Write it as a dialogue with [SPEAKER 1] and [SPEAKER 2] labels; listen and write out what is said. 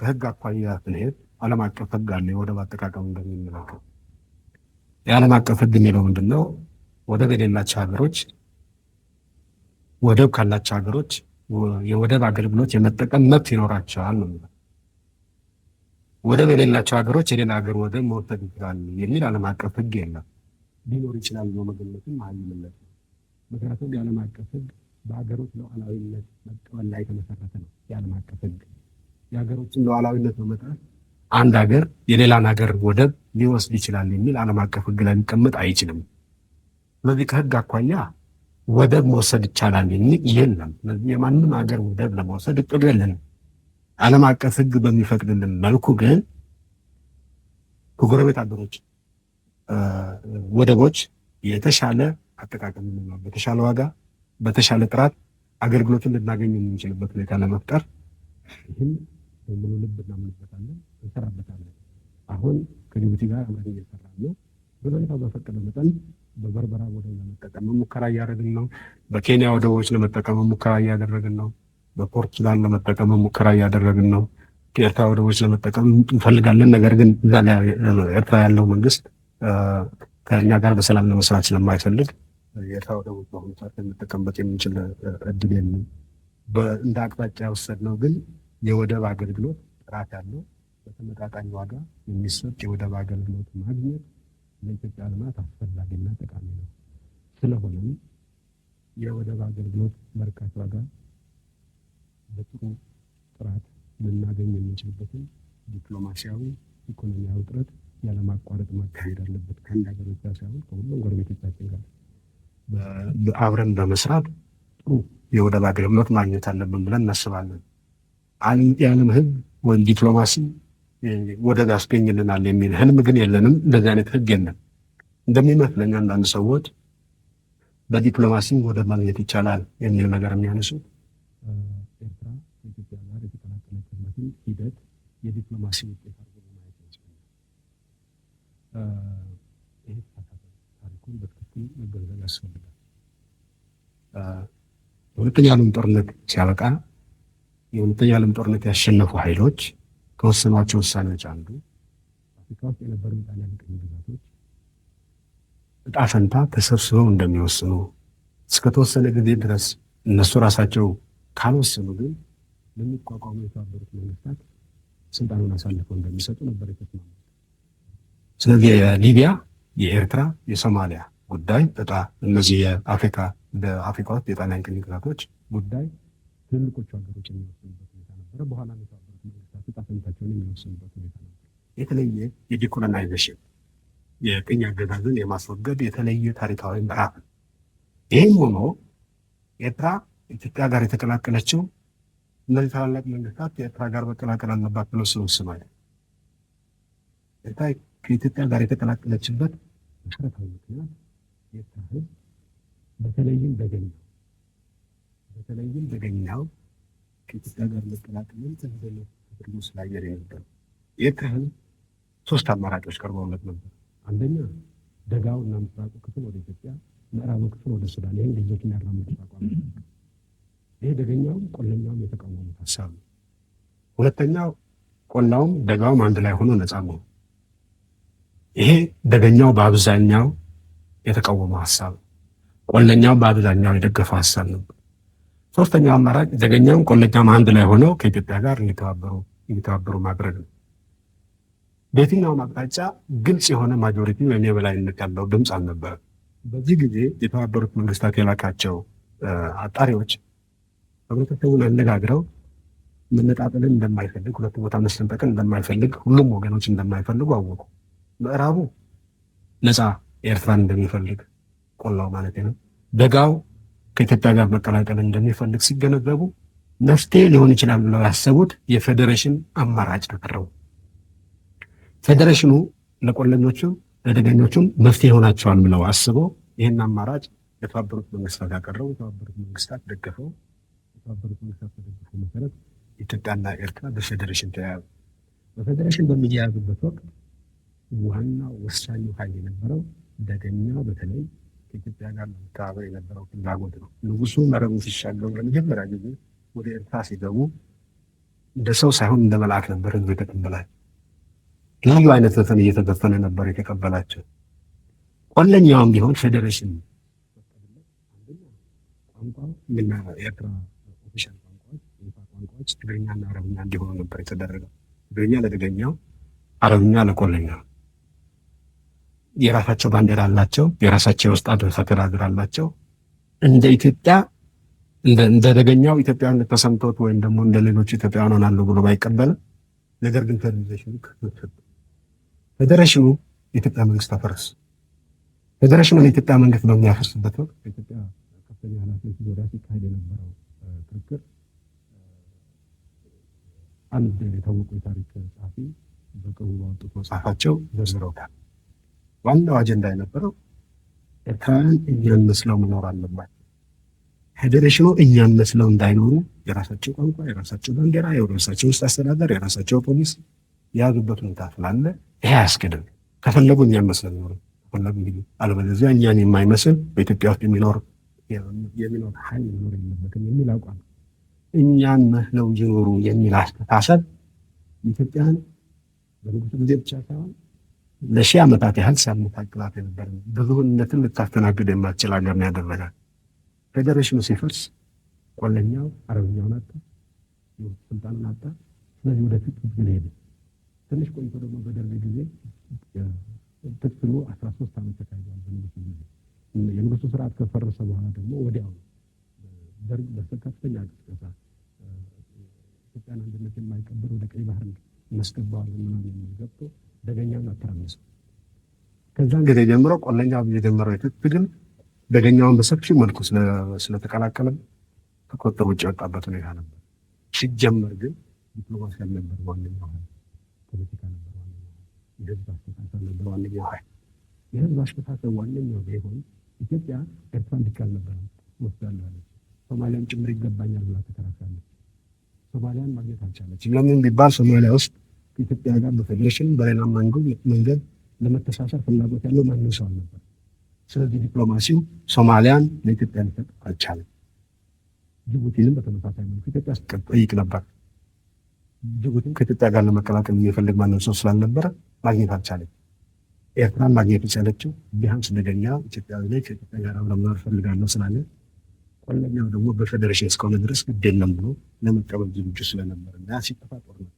[SPEAKER 1] ከህግ አኳያ ስንሄድ ዓለም አቀፍ ህግ አለ የወደብ አጠቃቀም እንደሚመለከት። የዓለም አቀፍ ህግ የሚለው ምንድን ነው? ወደብ የሌላቸው ሀገሮች ወደብ ካላቸው ሀገሮች የወደብ አገልግሎት የመጠቀም መብት ይኖራቸዋል ነው የሚለው። ወደብ የሌላቸው ሀገሮች የሌላ ሀገር ወደብ መውሰድ ይችላል የሚል ዓለም አቀፍ ህግ የለም። ሊኖር ይችላል ነው መገለጽም መሀይምነት ነው። ምክንያቱም የዓለም አቀፍ ህግ በሀገሮች ሉዓላዊነት መቀበል ላይ የተመሰረተ ነው። የዓለም አቀፍ ህግ የሀገሮችን ሉዓላዊነት በመጣስ አንድ ሀገር የሌላን ሀገር ወደብ ሊወስድ ይችላል የሚል ዓለም አቀፍ ህግ ላይ ሊቀመጥ አይችልም። ስለዚህ ከህግ አኳያ ወደብ መውሰድ ይቻላል የሚል የለም። ስለዚህ የማንም ሀገር ወደብ ለመውሰድ እቅዱ የለንም። ዓለም አቀፍ ህግ በሚፈቅድልን መልኩ ግን ከጎረቤት ሀገሮች ወደቦች የተሻለ አጠቃቀም በተሻለ ዋጋ በተሻለ ጥራት አገልግሎትን ልናገኝ የምንችልበት ሁኔታ ለመፍጠር ይህም በሙሉ ልብ እናምንበታለን፣ እንሰራበታለን። አሁን ከጅቡቲ ጋር አብረን እየሰራን ነው። በሁኔታው በፈቀደ መጠን በበርበራ ወደብ ለመጠቀም ሙከራ እያደረግን ነው። በኬንያ ወደቦች ለመጠቀም ሙከራ እያደረግን ነው። በፖርት ሱዳን ለመጠቀም ሙከራ እያደረግን ነው። ከኤርትራ ወደቦች ለመጠቀም እንፈልጋለን። ነገር ግን እዛ ላይ ኤርትራ ያለው መንግስት ከእኛ ጋር በሰላም ለመስራት ስለማይፈልግ የኤርትራ ወደቦች በአሁኑ ሰዓት ልንጠቀምበት የምንችል እድል የለም። እንደ አቅጣጫ የወሰድነው ግን የወደብ አገልግሎት ጥራት ያለው በተመጣጣኝ ዋጋ የሚሰጥ የወደብ አገልግሎት ማግኘት ለኢትዮጵያ ልማት አስፈላጊና ጠቃሚ ነው። ስለሆነም የወደብ አገልግሎት በርካታ ዋጋ በጥሩ ጥራት ልናገኝ የምንችልበትን ዲፕሎማሲያዊ፣ ኢኮኖሚያዊ ጥረት ያለማቋረጥ ማካሄድ አለበት። ከአንድ ሀገር ብቻ ሳይሆን ከሁሉም ጎረቤቶቻችን ጋር አብረን በመስራት ጥሩ የወደብ አገልግሎት ማግኘት አለብን ብለን እናስባለን። የዓለም ህግ ወይም ዲፕሎማሲ ወደብ ያስገኝልናል የሚል ህልም ግን የለንም። እንደዚህ አይነት ህግ የለም። እንደሚመስለኝ አንዳንድ ሰዎች በዲፕሎማሲ ወደብ ማግኘት ይቻላል የሚል ነገር የሚያነሱት ኤርትራ ከኢትዮጵያ ጋር የተቀላቀለችበትን ሂደት የዲፕሎማሲ ውጤት አድርጎ ማየት ይችላል። ይህ ታሪኩን በትክክል መገንዘብ ያስፈልጋል። የሁለተኛ ዓለም ጦርነት ሲያበቃ የሁለተኛ ዓለም ጦርነት ያሸነፉ ኃይሎች ከወሰኗቸው ውሳኔዎች አንዱ አፍሪካ ውስጥ የነበሩ ጣሊያን ቅኝ ግዛቶች እጣ ፈንታ ተሰብስበው እንደሚወስኑ እስከተወሰነ ጊዜ ድረስ እነሱ ራሳቸው ካልወሰኑ ግን ለሚቋቋሙ የተባበሩት መንግስታት ስልጣኑን አሳልፈው እንደሚሰጡ ነበር የተስማሙት። ስለዚህ የሊቢያ፣ የኤርትራ፣ የሶማሊያ ጉዳይ እጣ እነዚህ በአፍሪካ ውስጥ የጣሊያን ቅኝ ግዛቶች ጉዳይ ትልልቆቹ ሀገሮች የሚወስኑበት ሁኔታ ነበረ። በኋላ የተባበሩት መንግስታት እጣ ፈንታቸውን የሚወስኑበት ሁኔታ ነበር። የተለየ የዲኮሎናይዜሽን የቅኝ አገዛዝን የማስወገድ የተለየ ታሪካዊ ምዕራፍ። ይህም ሆኖ ኤርትራ ኢትዮጵያ ጋር የተቀላቀለችው እነዚህ ታላላቅ መንግስታት ከኤርትራ ጋር መቀላቀል አለባት ብለው ስለወሰኑ ኤርትራ ከኢትዮጵያ ጋር የተቀላቀለችበት መሰረታዊ ምክንያት የኤርትራ ህዝብ በተለይም በገኛው ከኢትዮጵያ ጋር መቀላቀልን ተደርጎ ስላየር ነበር። የኤርትራ ህዝብ ሶስት አማራጮች ቀርበውለት ነበር። አንደኛ ደጋው እና ምስራቁ ክፍል ወደ ኢትዮጵያ፣ ምዕራቡ ክፍል ወደ ሱዳን። ይህን ግዞች የሚያራምዱ አቋም። ይሄ ደገኛውም ቆለኛውም የተቃወሙት ሀሳብ ነው። ሁለተኛው ቆላውም ደጋውም አንድ ላይ ሆኖ ነፃ ነው። ይሄ ደገኛው በአብዛኛው የተቃወመው ሀሳብ፣ ቆለኛው በአብዛኛው የደገፈው ሀሳብ ነበር። ሶስተኛው አማራጭ ደገኛውም ቆለኛውም አንድ ላይ ሆነው ከኢትዮጵያ ጋር እንዲተባበሩ ማድረግ ነው። በየትኛውም አቅጣጫ ግልጽ የሆነ ማጆሪቲ ወይም የበላይነት ያለው ድምፅ አልነበረም። በዚህ ጊዜ የተባበሩት መንግስታት የላካቸው አጣሪዎች ህብረተሰቡን አነጋግረው መነጣጠልን እንደማይፈልግ፣ ሁለት ቦታ መሰንጠቅን እንደማይፈልግ፣ ሁሉም ወገኖች እንደማይፈልጉ አወቁ። ምዕራቡ ነፃ ኤርትራን እንደሚፈልግ፣ ቆላው ማለት ነው። ደጋው ከኢትዮጵያ ጋር መቀላቀልን እንደሚፈልግ ሲገነዘቡ መፍትሄ ሊሆን ይችላል ብለው ያሰቡት የፌዴሬሽን አማራጭ አቀረቡ። ፌዴሬሽኑ ለቆለኞቹም ለደገኞቹም መፍትሄ ይሆናቸዋል ብለው አስበው ይህን አማራጭ የተባበሩት መንግስታት ያቀረቡ፣ የተባበሩት መንግስታት ደገፈው። የተባበሩት መንግስታት በደገፈው መሰረት ኢትዮጵያና ኤርትራ በፌዴሬሽን ተያያዙ። በፌዴሬሽን በሚያያዙበት ወቅት ዋናው ወሳኙ ኃይል የነበረው ደገኛ፣ በተለይ ከኢትዮጵያ ጋር ለመተባበር የነበረው ፍላጎት ነው። ንጉሱ መረቡ ሲሻገሩ ለመጀመሪያ ጊዜ ወደ ኤርትራ ሲገቡ እንደ ሰው ሳይሆን እንደ መልአክ ነበር ህዝብ የተቀበላቸው። ልዩ አይነት ዘፈን እየተዘፈነ ነበር የተቀበላቸው። ቆለኛውም ቢሆን ፌዴሬሽን ቋንቋው እና የኤርትራ ኦፊሻል ቋንቋዎች ትግርኛና አረብኛ እንዲሆኑ ነበር የተደረገው። ትግርኛ ለትግርኛው፣ አረብኛ ለቆለኛው። የራሳቸው ባንዲራ አላቸው። የራሳቸው የውስጥ አስተዳደር አላቸው። እንደ ኢትዮጵያ እንደ ደገኛው ኢትዮጵያዊነት ተሰምቶት ወይም ደግሞ እንደ ሌሎች ኢትዮጵያውያን ሆናለሁ ብሎ ባይቀበልም፣ ነገር ግን ፌዴሬሽኑ የኢትዮጵያ መንግስት አፈረስ። ፌዴሬሽኑን የኢትዮጵያ መንግስት በሚያፈርስበት ወቅት በኢትዮጵያ ከፍተኛ ኃላፊዎች ዙሪያ ሲካሄድ የነበረው ክርክር አንድ የታወቁ የታሪክ ጸሐፊ በቅርቡ ባወጡት መጽሐፋቸው ዘርዝረውታል። ዋናው አጀንዳ የነበረው ኤርትራውያን እኛን መስለው መኖር አለባቸው። ፌዴሬሽኑ እኛን መስለው እንዳይኖሩ የራሳቸው ቋንቋ፣ የራሳቸው ባንዲራ፣ የራሳቸው ውስጥ አስተዳደር፣ የራሳቸው ፖሊስ የያዙበት ሁኔታ ስላለ ይሄ አያስገድም። ከፈለጉ እኛን መስለው ኖሩ ከፈለጉ እንግዲህ፣ አለበለዚያ እኛን የማይመስል በኢትዮጵያ ውስጥ የሚኖር ኃይል መኖር የለበትም የሚል አቋም፣ እኛን መስለው ይኖሩ የሚል አስተሳሰብ ኢትዮጵያን በንጉሱ ጊዜ ብቻ ሳይሆን ለሺህ ዓመታት ያህል ሲያመታቅላት የነበረ ብዙህነትን ልታስተናግድ የማትችል ሀገር ነው ያደረጋል። ፌዴሬሽኑ ሲፈርስ ቆለኛው አረብኛውን አጣ፣ ስልጣኑን አጣ። ስለዚህ ወደፊት ትግል ሄደ። ትንሽ ቆይቶ ደግሞ በደርግ ጊዜ ትግሉ 13 ዓመት ተካሂዷል። በንጉሱ ጊዜ የንጉሱ ስርዓት ከፈረሰ በኋላ ደግሞ ወዲያው ደርግ በከፍተኛ ቅስቀሳ ኢትዮጵያን አንድነት የማይቀበል ወደ ቀይ ባህር እናስገባዋለን ምናምን የሚል ገብቶ ደገኛውን አተራመሰ። ከዛን ጊዜ ጀምሮ ቆለኛው የጀመረው ትግል ደገኛውን በሰፊው መልኩ ስለተቀላቀለ ከቁጥጥር ውጭ የወጣበት ሁኔታ ነበር። ሲጀመር ግን ዲፕሎማሲ አልነበር ዋነኛው ኃይል፣ ፖለቲካ ነበር ዋነኛው ኃይል፣ የህዝብ አስተሳሰብ ነበር ዋነኛው ኃይል። የህዝብ አስተሳሰብ ዋነኛው ቢሆን ኢትዮጵያ ኤርትራ እንዲካል ነበር ወስዳለሁ ያለች። ሶማሊያን ጭምር ይገባኛል ብላ ተከራክራለች። ሶማሊያን ማግኘት አልቻለችም። ለምን ቢባል ሶማሊያ ውስጥ ከኢትዮጵያ ጋር በፌዴሬሽን በሌላ መንገድ ለመተሳሰር ፍላጎት ያለው ማንም ሰው አልነበር። ስለዚህ ዲፕሎማሲው ሶማሊያን ለኢትዮጵያ ሊሰጥ አልቻለም። ጅቡቲንም በተመሳሳይ መልኩ ኢትዮጵያ ስትጠይቅ ነበር። ጅቡቲም ከኢትዮጵያ ጋር ለመቀላቀል የሚፈልግ ማንም ሰው ስላልነበረ ማግኘት አልቻለም። ኤርትራን ማግኘት የቻለችው ቢያንስ ደገኛ ኢትዮጵያዊ ላይ ከኢትዮጵያ ጋር ለመኖር ፈልጋለሁ ስላለ፣ ቆለኛው ደግሞ በፌዴሬሽን እስከሆነ ድረስ ግድ የለም ብሎ ለመቀበል ዝግጁ ስለነበር እና ሲጠፋ ጦርነት